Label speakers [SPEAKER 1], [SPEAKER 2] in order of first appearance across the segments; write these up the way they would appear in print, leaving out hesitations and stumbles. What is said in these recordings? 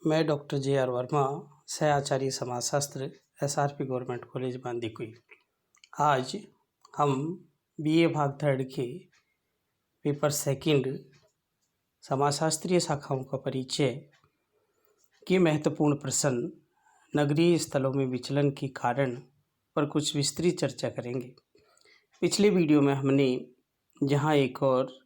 [SPEAKER 1] मैं doctor JR. Verma, सहआचार्य समाजशास्त्र, SRP government college Bandikui. आज हम बीए भाग 3 के पेपर सेकंड समाजशास्त्रीय शाखाओं का परिचय के महत्वपूर्ण प्रश्न नगरीय स्थलों में विचलन के कारण पर कुछ विस्तृत चर्चा करेंगे। पिछले वीडियो में हमने जहां एक और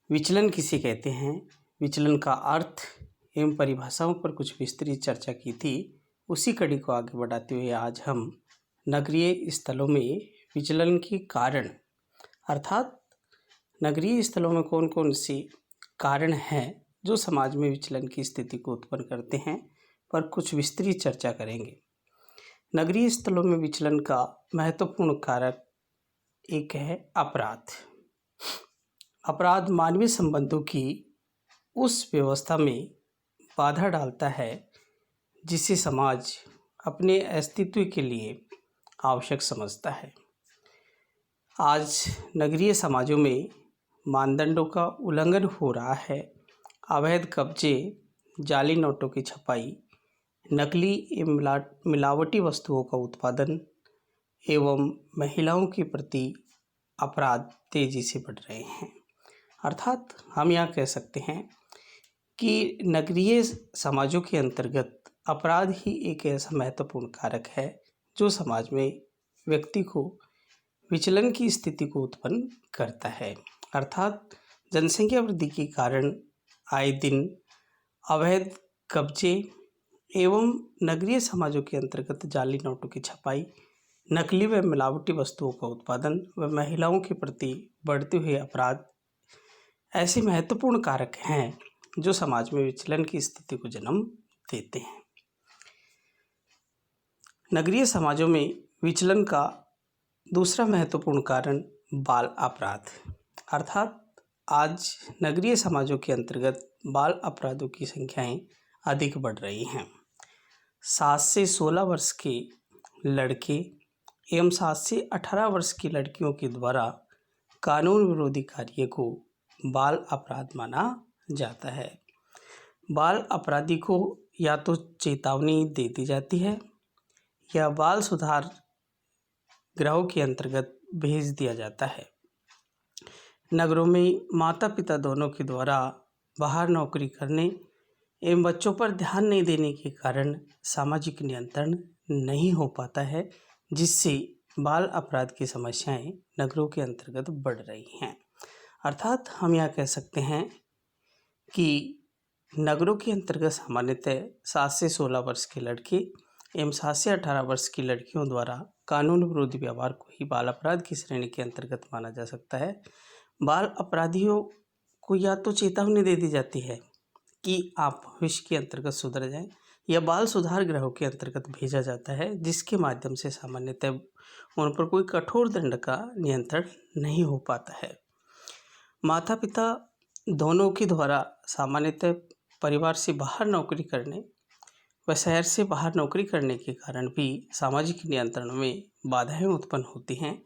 [SPEAKER 1] विचलन किसे कहते हैं, विचलन का अर्थ एवं परिभाषाओं पर कुछ विस्तृत चर्चा की थी, उसी कड़ी को आगे बढ़ाते हुए आज हम नगरीय स्थलों में विचलन के कारण अर्थात नगरीय स्थलों में कौन कौन से कारण हैं जो समाज में विचलन की स्थिति को उत्पन्न करते हैं पर कुछ विस्तृत चर्चा करेंगे। नगरीय स्थलों में विचलन का महत्वपूर्ण कारक एक है अपराध। अपराध मानवीय संबंधों की उस व्यवस्था में बाधा डालता है जिसे समाज अपने अस्तित्व के लिए आवश्यक समझता है। आज नगरीय समाजों में मानदंडों का उल्लंघन हो रहा है। अवैध कब्जे, जाली नोटों की छपाई, नकली एवं मिलावटी वस्तुओं का उत्पादन एवं महिलाओं के प्रति अपराध तेजी से बढ़ रहे हैं। अर्थात हम यहाँ कह सकते हैं कि नगरीय समाजों के अंतर्गत अपराध ही एक ऐसा महत्वपूर्ण कारक है जो समाज में व्यक्ति को विचलन की स्थिति को उत्पन्न करता है। अर्थात जनसंख्या वृद्धि के कारण आए दिन अवैध कब्जे एवं नगरीय समाजों के अंतर्गत जाली नोटों की छपाई, नकली व मिलावटी वस्तुओं का उत्पादन व महिलाओं के प्रति बढ़ते हुए अपराध ऐसे महत्वपूर्ण कारक हैं जो समाज में विचलन की स्थिति को जन्म देते हैं। नगरीय समाजों में विचलन का दूसरा महत्वपूर्ण कारण बाल अपराध। अर्थात आज नगरीय समाजों के अंतर्गत बाल अपराधों की संख्याएं अधिक बढ़ रही हैं। 7 से 16 वर्ष के लड़के एवं 7 से 18 वर्ष की लड़कियों के द्वारा कानून विरोधी कार्य को बाल अपराध माना जाता है। बाल अपराधी को या तो चेतावनी दे दी जाती है या बाल सुधार गृहों के अंतर्गत भेज दिया जाता है। नगरों में माता पिता दोनों के द्वारा बाहर नौकरी करने एवं बच्चों पर ध्यान नहीं देने के कारण सामाजिक नियंत्रण नहीं हो पाता है, जिससे बाल अपराध की समस्याएं नगरों के अंतर्गत बढ़ रही हैं। अर्थात हम यह कह सकते हैं कि नगरों के अंतर्गत सामान्यतः 7 से 16 वर्ष के लड़के एवं 7 से 18 वर्ष की लड़कियों द्वारा कानून विरोधी व्यवहार को ही बाल अपराध की श्रेणी के अंतर्गत माना जा सकता है। बाल अपराधियों को या तो चेतावनी दे दी जाती है कि आप भविष्य के अंतर्गत सुधर जाएं, या बाल सुधार गृहों के अंतर्गत भेजा जाता है, जिसके माध्यम से सामान्यतः उन पर कोई कठोर दंड का नियंत्रण नहीं हो पाता है। माता पिता दोनों के द्वारा सामान्यतः परिवार से बाहर नौकरी करने व शहर से बाहर नौकरी करने के कारण भी सामाजिक नियंत्रण में बाधाएं उत्पन्न होती हैं,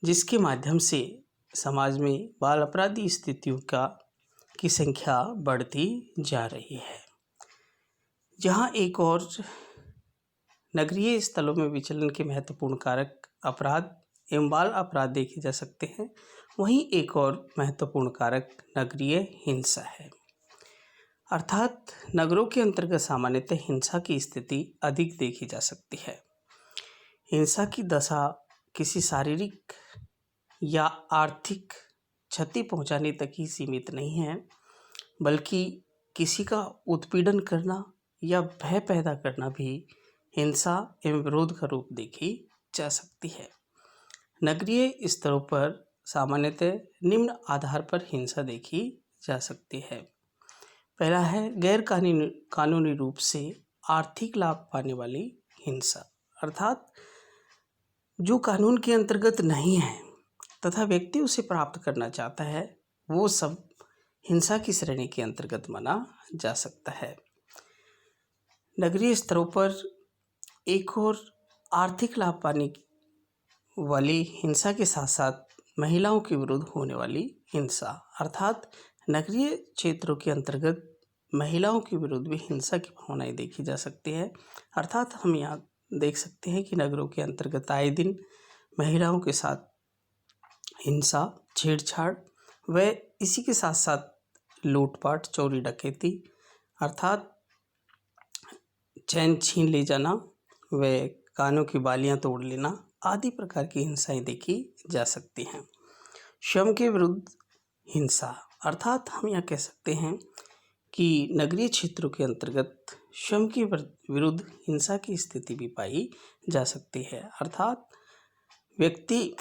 [SPEAKER 1] जिसके माध्यम से समाज में बाल अपराधी स्थितियों की संख्या बढ़ती जा रही है। जहां एक और नगरीय स्थलों में विचलन के महत्वपूर्ण कारक अपराध एवं बाल अपराध देखे जा सकते हैं, वहीं एक और महत्वपूर्ण कारक नगरीय हिंसा है। अर्थात नगरों के अंतर्गत सामान्यतः हिंसा की स्थिति अधिक देखी जा सकती है। हिंसा की दशा किसी शारीरिक या आर्थिक क्षति पहुंचाने तक ही सीमित नहीं है, बल्कि किसी का उत्पीड़न करना या भय पैदा करना भी हिंसा एवं विरोध का रूप देखी जा सकती है। नगरीय स्तरों पर सामान्यतः निम्न आधार पर हिंसा देखी जा सकती है। पहला है गैर कानूनी रूप से आर्थिक लाभ पाने वाली हिंसा। अर्थात जो कानून के अंतर्गत नहीं है तथा व्यक्ति उसे प्राप्त करना चाहता है, वो सब हिंसा की श्रेणी के अंतर्गत माना जा सकता है। नगरीय स्तरों पर एक और आर्थिक लाभ पाने वाली हिंसा के साथ साथ महिलाओं के विरुद्ध होने वाली हिंसा। अर्थात नगरीय क्षेत्रों के अंतर्गत महिलाओं के विरुद्ध भी हिंसा की भावनाएं देखी जा सकती है। अर्थात हम यहाँ देख सकते हैं कि नगरों के अंतर्गत आए दिन महिलाओं के साथ हिंसा, छेड़छाड़ व इसी के साथ साथ लूटपाट, चोरी डकैती अर्थात चैन छीन ले जाना व कानों की बालियां तोड़ लेना आदि प्रकार की हिंसाएं देखी जा सकती हैं। श्रम के विरुद्ध हिंसा अर्थात हम यह कह सकते हैं कि नगरीय क्षेत्रों के अंतर्गत श्रम के विरुद्ध हिंसा की स्थिति भी पाई जा सकती है। अर्थात व्यक्ति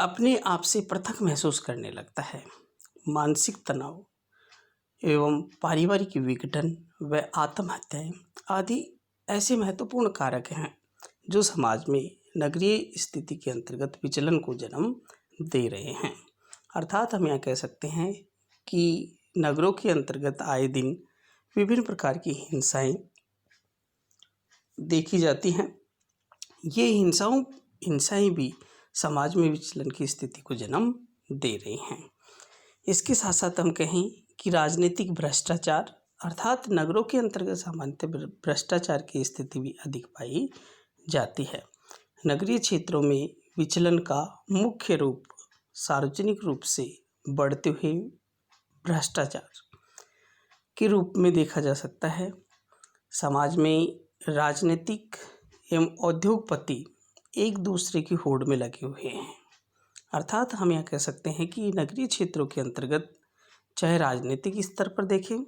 [SPEAKER 1] अपने आप से पृथक महसूस करने लगता है। मानसिक तनाव एवं पारिवारिक विघटन व आत्महत्याएं आदि ऐसे महत्वपूर्ण कारक हैं जो समाज में नगरीय स्थिति के अंतर्गत विचलन को जन्म दे रहे हैं। अर्थात हम यह कह सकते हैं कि नगरों के अंतर्गत आए दिन विभिन्न प्रकार की हिंसाएं देखी जाती हैं। ये हिंसाएं भी समाज में विचलन की स्थिति को जन्म दे रही हैं। इसके साथ साथ हम कहें कि राजनीतिक भ्रष्टाचार अर्थात नगरों के अंतर्गत सामान्यतः भ्रष्टाचार की स्थिति भी अधिक पाई जाती है। नगरीय क्षेत्रों में विचलन का मुख्य रूप सार्वजनिक रूप से बढ़ते हुए भ्रष्टाचार के रूप में देखा जा सकता है। समाज में राजनीतिक एवं उद्योगपति एक दूसरे की होड़ में लगे हुए हैं। अर्थात हम यह कह सकते हैं कि नगरीय क्षेत्रों के अंतर्गत चाहे राजनीतिक स्तर पर देखें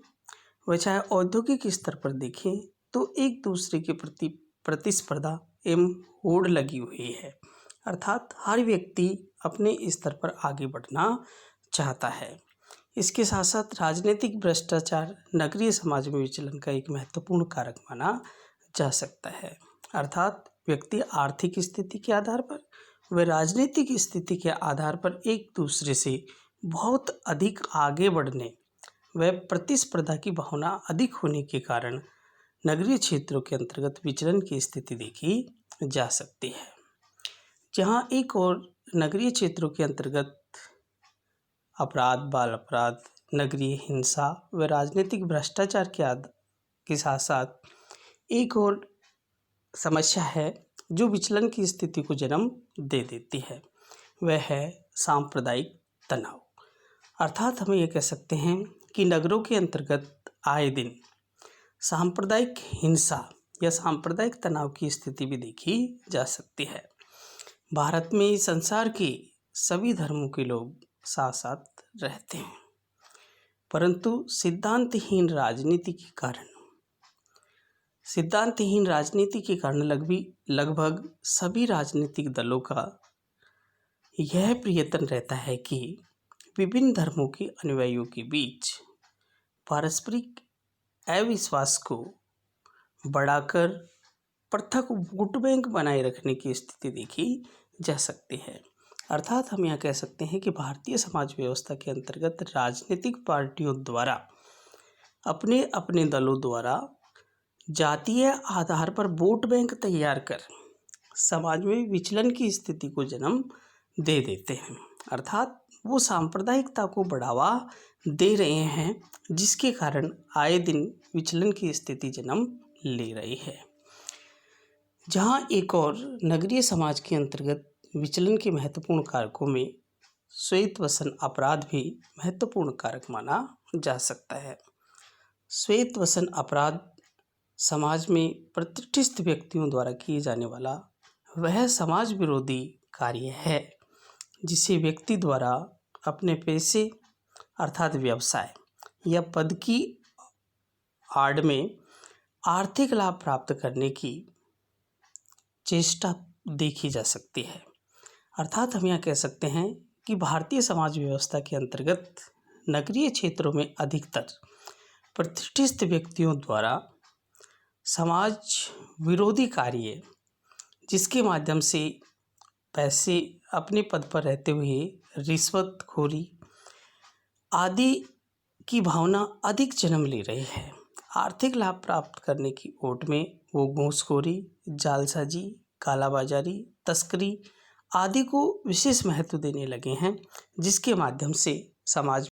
[SPEAKER 1] व चाहे औद्योगिक स्तर पर देखें तो एक दूसरे के प्रति प्रतिस्पर्धा एवं होड़ लगी हुई है। अर्थात हर व्यक्ति अपने स्तर पर आगे बढ़ना चाहता है। इसके साथ साथ राजनीतिक भ्रष्टाचार नगरीय समाज में विचलन का एक महत्वपूर्ण कारक माना जा सकता है। अर्थात व्यक्ति आर्थिक स्थिति के आधार पर व राजनीतिक स्थिति के आधार पर एक दूसरे से बहुत अधिक आगे बढ़ने व प्रतिस्पर्धा की भावना अधिक होने के कारण नगरीय क्षेत्रों के अंतर्गत विचलन की स्थिति देखी जा सकती है। जहाँ एक और नगरीय क्षेत्रों के अंतर्गत अपराध, बाल अपराध, नगरीय हिंसा व राजनीतिक भ्रष्टाचार के साथ साथ एक और समस्या है जो विचलन की स्थिति को जन्म दे देती है, वह है सांप्रदायिक तनाव। अर्थात हम ये कह सकते हैं कि नगरों के अंतर्गत आए दिन सांप्रदायिक हिंसा या सांप्रदायिक तनाव की स्थिति भी देखी जा सकती है। भारत में संसार के सभी धर्मों के लोग साथ साथ रहते हैं, परंतु सिद्धांतहीन राजनीति के कारण लगभग सभी राजनीतिक दलों का यह प्रयत्न रहता है कि विभिन्न धर्मों के अनुयायियों के बीच पारस्परिक अविश्वास को बढ़ाकर पृथक वोट बैंक बनाए रखने की स्थिति देखी जा सकती है। अर्थात हम यह कह सकते हैं कि भारतीय समाज व्यवस्था के अंतर्गत राजनीतिक पार्टियों द्वारा अपने अपने दलों द्वारा जातीय आधार पर वोट बैंक तैयार कर समाज में विचलन की स्थिति को जन्म दे देते हैं। अर्थात वो सांप्रदायिकता को बढ़ावा दे रहे हैं, जिसके कारण आए दिन विचलन की स्थिति जन्म ले रही है। जहाँ एक और नगरीय समाज के अंतर्गत विचलन के महत्वपूर्ण कारकों में श्वेत वसन अपराध भी महत्वपूर्ण कारक माना जा सकता है। श्वेत वसन अपराध समाज में प्रतिष्ठित व्यक्तियों द्वारा किए जाने वाला वह समाज विरोधी कार्य है जिसे व्यक्ति द्वारा अपने पैसे अर्थात व्यवसाय या पद की आड़ में आर्थिक लाभ प्राप्त करने की चेष्टा देखी जा सकती है। अर्थात हम यह कह सकते हैं कि भारतीय समाज व्यवस्था के अंतर्गत नगरीय क्षेत्रों में अधिकतर प्रतिष्ठित व्यक्तियों द्वारा समाज विरोधी कार्य जिसके माध्यम से पैसे अपने पद पर रहते हुए रिश्वतखोरी आदि की भावना अधिक जन्म ले रही है। आर्थिक लाभ प्राप्त करने की ओट में वो घूसखोरी, जालसाजी, कालाबाजारी, तस्करी आदि को विशेष महत्व देने लगे हैं, जिसके माध्यम से समाज